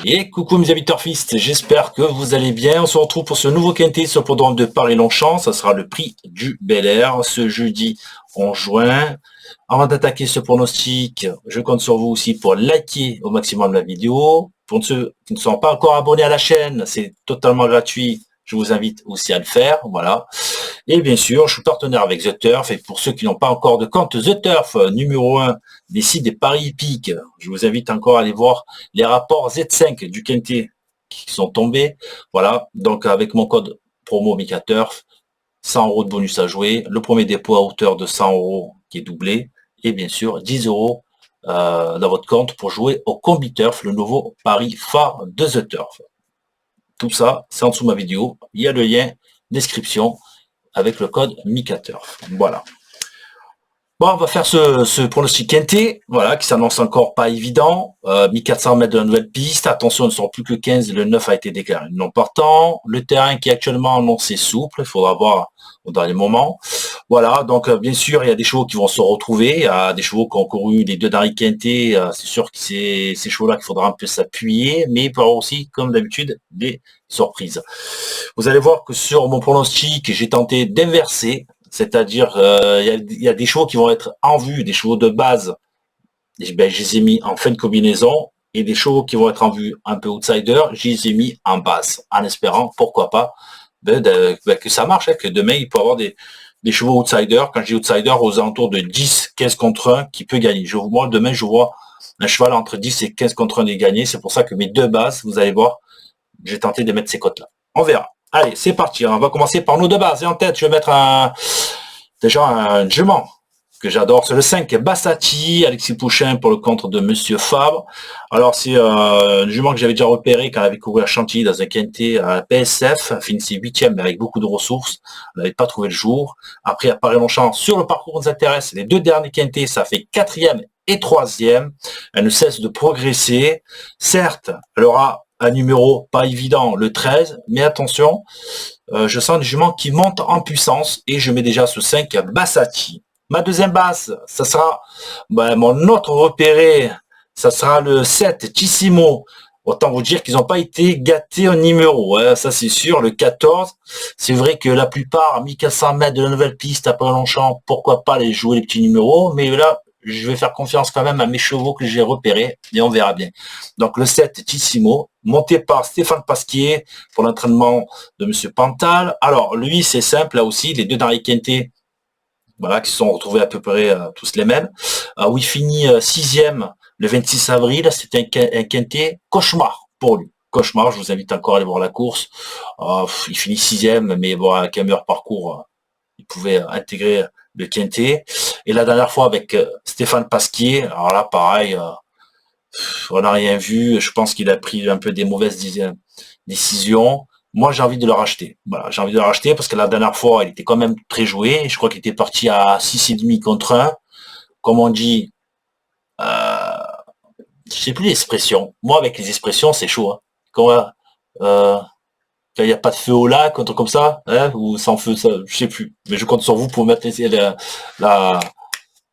Et coucou mes amis turfistes, j'espère que vous allez bien. On se retrouve pour ce nouveau quintet sur le programme de Paris-Longchamp. Ça sera le prix du Bel Air ce jeudi 11 juin. Avant d'attaquer ce pronostic, je compte sur vous aussi pour liker au maximum la vidéo. Pour ceux qui ne sont pas encore abonnés à la chaîne, c'est totalement gratuit. Je vous invite aussi à le faire, voilà. Et bien sûr, je suis partenaire avec The Turf. Et pour ceux qui n'ont pas encore de compte The Turf, numéro 1 des sites des paris hippiques, je vous invite encore à aller voir les rapports Z5 du quintet qui sont tombés. Voilà, donc avec mon code promo MikaTurf, 100 € de bonus à jouer. Le premier dépôt à hauteur de 100 € qui est doublé. Et bien sûr, 10 € dans votre compte pour jouer au CombiTurf, le nouveau pari phare de The Turf. Tout ça, c'est en dessous de ma vidéo. Il y a le lien description avec le code MikaTurf. Voilà. Bon, on va faire ce pronostic quintet, voilà, qui s'annonce encore pas évident. 1400 mètres de la nouvelle piste. Attention, ne sont plus que 15. Le 9 a été déclaré non partant. Le terrain qui est actuellement annoncé souple. Il faudra voir au dernier moment. Voilà, donc bien sûr, il y a des chevaux qui vont se retrouver. Il y a des chevaux qui ont couru les deux derniers quintés. C'est sûr que c'est ces chevaux-là qu'il faudra un peu s'appuyer. Mais il peut y avoir aussi, comme d'habitude, des surprises. Vous allez voir que sur mon pronostic, j'ai tenté d'inverser. C'est-à-dire, il y a des chevaux qui vont être en vue, des chevaux de base, je les ai mis en fin de combinaison, et des chevaux qui vont être en vue un peu outsider, je les ai mis en basse, en espérant, pourquoi pas, que ça marche, que demain, il peut y avoir des chevaux outsider, quand je dis outsider, aux alentours de 10, 15 contre 1, qui peut gagner. Moi, demain, je vois un cheval entre 10 et 15 contre 1 des gagnés, c'est pour ça que mes deux bases, vous allez voir, j'ai tenté de mettre ces cotes-là. On verra. Allez, c'est parti. On va commencer par nos deux bases. Et en tête, je vais mettre déjà un jument que j'adore. C'est le 5, Bassati, Alexis Pouchin pour le contre de Monsieur Fabre. Alors, c'est un jument que j'avais déjà repéré quand il avait couru à Chantilly dans un quintet à la PSF. Finissait 8e, mais avec beaucoup de ressources. On n'avait pas trouvé le jour. Après, à Paris-Longchamp, sur le parcours qui nous intéresse, les deux derniers quintets, ça fait 4e et 3e. Elle ne cesse de progresser. Certes, elle aura un numéro pas évident, le 13, mais attention, je sens des juments qui montent en puissance et je mets déjà ce 5 Bassati. Ma deuxième base, ça sera mon autre repéré, ça sera le 7 Tissimo. Autant vous dire qu'ils n'ont pas été gâtés au numéro, hein, ça c'est sûr. Le 14, c'est vrai que la plupart, à 1400 mètres de la nouvelle piste après Longchamp, pourquoi pas les jouer les petits numéros, mais là, je vais faire confiance quand même à mes chevaux que j'ai repérés et on verra bien. Donc le 7 Tissimo, monté par Stéphane Pasquier pour l'entraînement de Monsieur Pantal. Alors lui c'est simple là aussi, les deux derniers quintés, voilà, qui se sont retrouvés à peu près tous les mêmes. Où il finit 6e le 26 avril, c'était un quintet cauchemar pour lui. Cauchemar, je vous invite encore à aller voir la course. Il finit 6e, mais bon, avec un meilleur parcours, il pouvait intégrer le quintet. Et la dernière fois avec Stéphane Pasquier, alors là pareil, on n'a rien vu. Je pense qu'il a pris un peu des mauvaises décisions. Moi, j'ai envie de le racheter. Voilà, j'ai envie de le racheter parce que la dernière fois, il était quand même très joué. Je crois qu'il était parti à 6,5 contre 1. Comme on dit, je sais plus l'expression. Moi, avec les expressions, c'est chaud. Hein. Quand il n'y a pas de feu au lac, un truc comme ça, hein, ou sans feu, ça, je sais plus. Mais je compte sur vous pour mettre la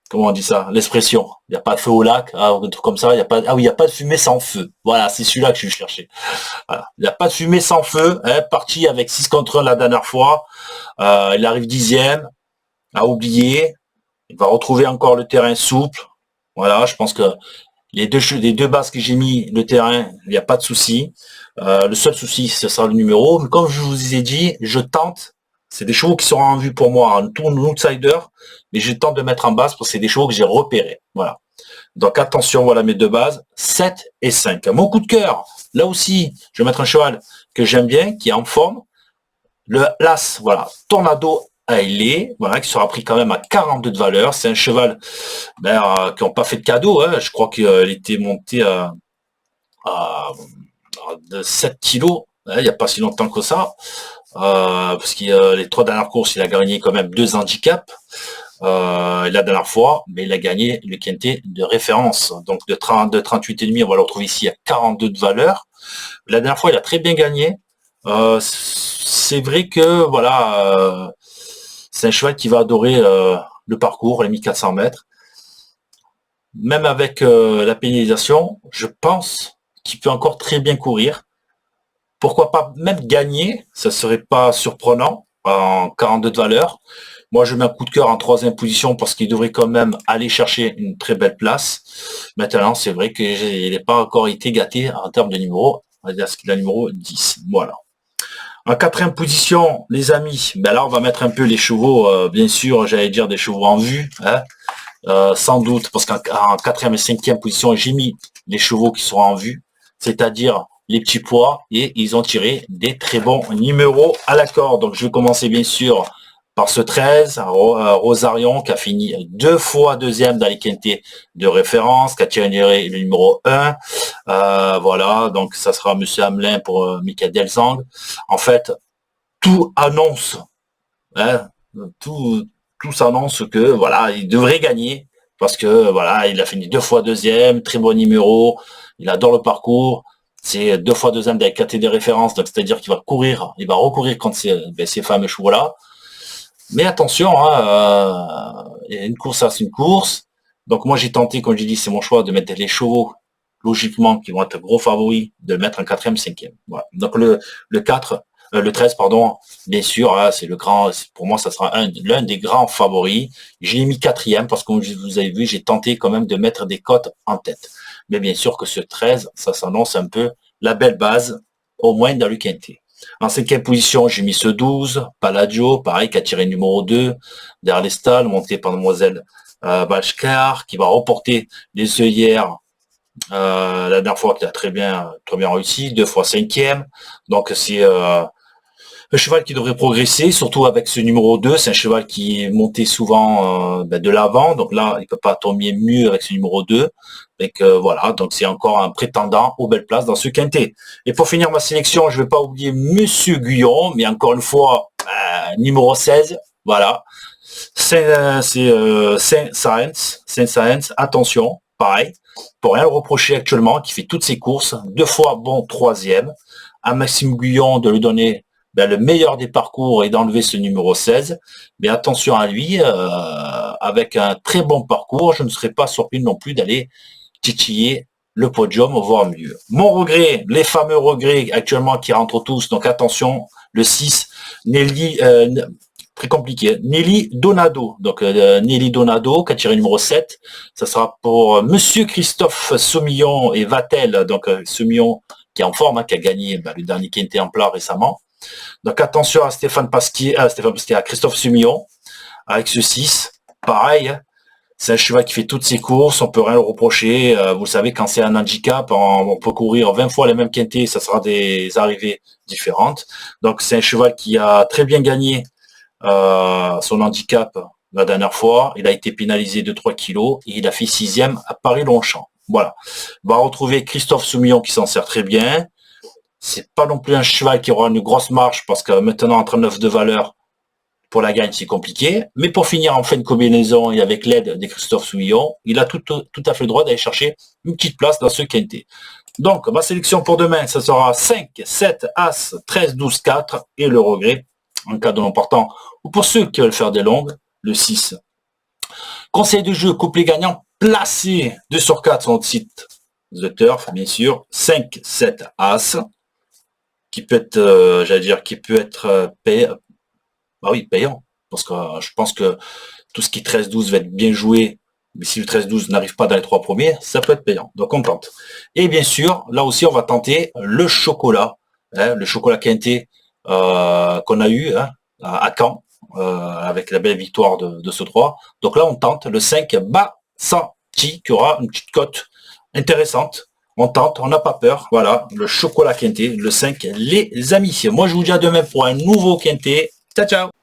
comment on dit ça, l'expression. Il n'y a pas de feu au lac, un truc comme ça. Il y a pas, ah oui, il n'y a pas de fumée sans feu. Voilà, c'est celui-là que je cherchais. Voilà. Il n'y a pas de fumée sans feu. Hein, parti avec 6 contre 1 la dernière fois. Il arrive 10e, à oublier. Il va retrouver encore le terrain souple. Voilà, je pense que les deux bases que j'ai mis, le terrain, il n'y a pas de souci. Le seul souci, ce sera le numéro. Mais comme je vous ai dit, je tente. C'est des chevaux qui seront en vue pour moi en tour outsider, mais je tente de mettre en base parce que c'est des chevaux que j'ai repérés. Voilà. Donc attention, voilà mes deux bases, 7 et 5. Mon coup de cœur, là aussi, je vais mettre un cheval que j'aime bien, qui est en forme. Le l'As, voilà, Tornado Hailey, voilà, qui sera pris quand même à 42 de valeur. C'est un cheval qui n'ont pas fait de cadeau. Hein. Je crois qu'il était monté à de 7 kilos, hein, il n'y a pas si longtemps que ça. Parce que les 3 dernières courses, il a gagné quand même 2 handicaps. La dernière fois, mais il a gagné le quintet de référence. Donc de 38,5, on va le retrouver ici à 42 de valeur. La dernière fois, il a très bien gagné. C'est vrai que voilà, c'est un cheval qui va adorer le parcours, les 1400 mètres. Même avec la pénalisation, je pense qu'il peut encore très bien courir. Pourquoi pas même gagner, ça serait pas surprenant en 42 de valeur. Moi, je mets un coup de cœur en 3e position parce qu'il devrait quand même aller chercher une très belle place. Maintenant, c'est vrai qu'il n'est pas encore été gâté en termes de numéro. On va dire qu'il a numéro 10. Voilà. En 4e position, les amis, ben là, on va mettre un peu les chevaux, bien sûr, j'allais dire des chevaux en vue, hein, sans doute, parce qu'en 4e et 5e position, j'ai mis les chevaux qui sont en vue, c'est-à-dire les petits poids, et ils ont tiré des très bons numéros à l'accord. Donc, je vais commencer, bien sûr, par ce 13, Rosarion, qui a fini 2 fois 2e dans les quintés de référence, qui a tiré le numéro 1. Voilà, donc ça sera Monsieur Hamelin pour Mika Delzang. En fait, tout annonce, hein, tout s'annonce que voilà, il devrait gagner, parce que voilà, il a fini 2 fois 2e, très bon numéro, il adore le parcours. C'est 2 fois 2e dans les quintés de référence, donc c'est-à-dire qu'il va courir, il va recourir contre ces fameux chevaux-là. Mais attention, hein, une course, ça c'est une course. Donc moi j'ai tenté, comme j'ai dit, c'est mon choix de mettre les chevaux, logiquement, qui vont être gros favoris, de le mettre en 4e, 5e. Voilà. Donc le 13, pardon, bien sûr, hein, c'est le grand, pour moi ça sera l'un des grands favoris. J'ai mis 4e parce que comme vous avez vu, j'ai tenté quand même de mettre des cotes en tête. Mais bien sûr que ce 13, ça s'annonce un peu la belle base, au moins dans le quintet. En 5e position, j'ai mis ce 12, Palladio, pareil, qui a tiré numéro 2, derrière les stalles, monté par Mademoiselle Bachkar, qui va reporter les œillères la dernière fois, qui a très bien réussi, 2 fois 5e. Donc c'est un cheval qui devrait progresser, surtout avec ce numéro 2. C'est un cheval qui est monté souvent de l'avant. Donc là, il peut pas tomber mieux avec ce numéro 2. Donc voilà, donc c'est encore un prétendant aux belles places dans ce quintet. Et pour finir ma sélection, je vais pas oublier Monsieur Guyon, mais encore une fois, numéro 16. Voilà. Saint-Saëns, attention, pareil, pour rien le reprocher actuellement, qui fait toutes ses courses, 2 fois bon 3e. À Maxime Guyon de lui donner le meilleur des parcours et d'enlever ce numéro 16. Mais attention à lui, avec un très bon parcours, je ne serais pas surpris non plus d'aller titiller le podium, voire mieux. Mon regret, les fameux regrets actuellement qui rentrent tous, donc attention, le 6, Nelly, très compliqué, Nelly Donado, donc Nelly Donado, qui a tiré numéro 7, ça sera pour Monsieur Christophe Soumillon et Vatel, donc Soumillon qui est en forme, hein, qui a gagné le dernier quintet en plat récemment. Donc attention à Stéphane Pasquier, à Christophe Soumillon, avec ce 6, pareil, hein. C'est un cheval qui fait toutes ses courses, on peut rien le reprocher. Vous savez, quand c'est un handicap, on peut courir 20 fois les mêmes quintets, ça sera des arrivées différentes. Donc c'est un cheval qui a très bien gagné son handicap la dernière fois. Il a été pénalisé de 3 kilos et il a fait 6e à Paris-Longchamp. Voilà. On va retrouver Christophe Soumillon qui s'en sert très bien. C'est pas non plus un cheval qui aura une grosse marge parce que maintenant, en 39 de valeur, pour la gagne, c'est compliqué. Mais pour finir en fin de combinaison et avec l'aide de Christophe Soumillon, il a tout à fait le droit d'aller chercher une petite place dans ce quintet. Donc, ma sélection pour demain, ça sera 5, 7, As, 13, 12, 4 et le regret, en cas de l'emportant, ou pour ceux qui veulent faire des longues, le 6. Conseil de jeu, couplet gagnant, placé 2 sur 4 sur notre site The Turf, bien sûr. 5, 7, As, qui peut être, qui peut être payant. Bah oui, payant. Parce que je pense que tout ce qui est 13-12 va être bien joué. Mais si le 13-12 n'arrive pas dans les 3 premiers, ça peut être payant. Donc on tente. Et bien sûr, là aussi, on va tenter le chocolat. Hein, le chocolat quintet qu'on a eu à Caen, avec la belle victoire de ce 3. Donc là, on tente le 5 Bassanti, qui aura une petite cote intéressante. On tente, on n'a pas peur. Voilà, le chocolat quintet, le 5, les amis. Moi, je vous dis à demain pour un nouveau quintet. Ciao, ciao.